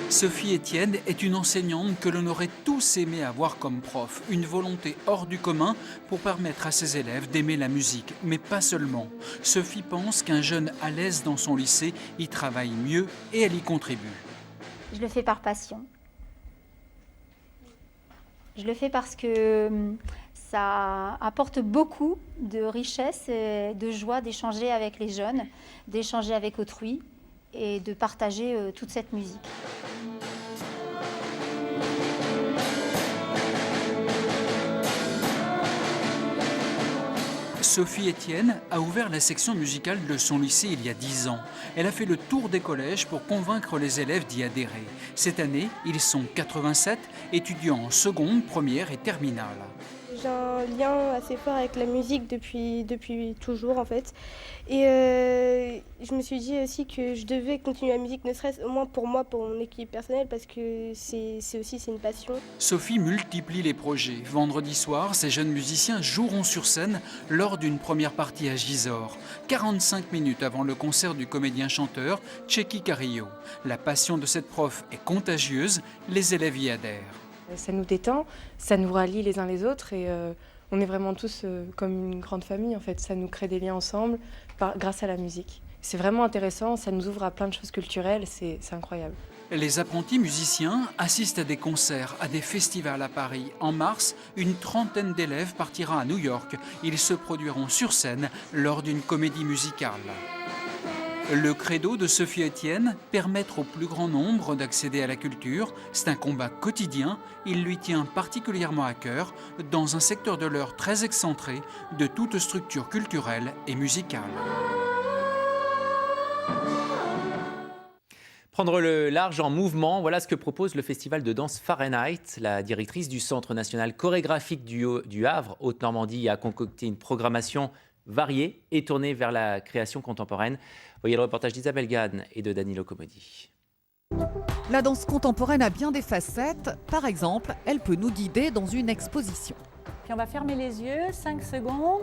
Sophie Etienne est une enseignante que l'on aurait tous aimé avoir comme prof. Une volonté hors du commun pour permettre à ses élèves d'aimer la musique, mais pas seulement. Sophie pense qu'un jeune à l'aise dans son lycée y travaille mieux et elle y contribue. Je le fais par passion. Je le fais parce que ça apporte beaucoup de richesse et de joie d'échanger avec les jeunes, d'échanger avec autrui et de partager toute cette musique. Sophie Etienne a ouvert la section musicale de son lycée il y a 10 ans. Elle a fait le tour des collèges pour convaincre les élèves d'y adhérer. Cette année, ils sont 87, étudiants en seconde, première et terminale. J'ai un lien assez fort avec la musique depuis toujours en fait. Et je me suis dit aussi que je devais continuer la musique, ne serait-ce au moins pour moi, pour mon équipe personnelle, parce que c'est une passion. Sophie multiplie les projets. Vendredi soir, ces jeunes musiciens joueront sur scène lors d'une première partie à Gisors, 45 minutes avant le concert du comédien-chanteur Tchéky Carrillo. La passion de cette prof est contagieuse, les élèves y adhèrent. Ça nous détend, ça nous rallie les uns les autres et on est vraiment tous comme une grande famille en fait. Ça nous crée des liens ensemble grâce à la musique. C'est vraiment intéressant, ça nous ouvre à plein de choses culturelles, c'est incroyable. Les apprentis musiciens assistent à des concerts, à des festivals à Paris. En mars, une trentaine d'élèves partira à New York. Ils se produiront sur scène lors d'une comédie musicale. Le credo de Sophie Etienne, permettre au plus grand nombre d'accéder à la culture, c'est un combat quotidien. Il lui tient particulièrement à cœur dans un secteur de l'heure très excentré de toute structure culturelle et musicale. Prendre le large en mouvement, voilà ce que propose le festival de danse Fahrenheit. La directrice du Centre national chorégraphique du Havre, Haute-Normandie, a concocté une programmation variée et tournée vers la création contemporaine. Voyez le reportage d'Isabelle Gann et de Danilo Comodi. La danse contemporaine a bien des facettes. Par exemple, elle peut nous guider dans une exposition. Puis on va fermer les yeux, 5 secondes.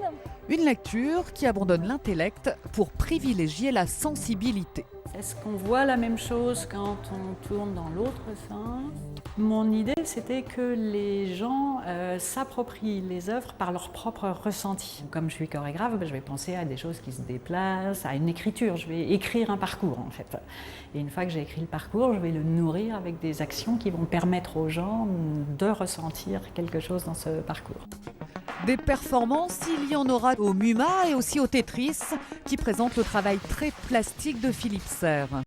Une lecture qui abandonne l'intellect pour privilégier la sensibilité. Est-ce qu'on voit la même chose quand on tourne dans l'autre sens? Mon idée, c'était que les gens s'approprient les œuvres par leur propre ressenti. Comme je suis chorégraphe, je vais penser à des choses qui se déplacent, à une écriture. Je vais écrire un parcours, en fait. Et une fois que j'ai écrit le parcours, je vais le nourrir avec des actions qui vont permettre aux gens de ressentir quelque chose dans ce parcours. Des performances, il y en aura au MUMA et aussi au Tetris, qui présente le travail très plastique de Philippe Serre.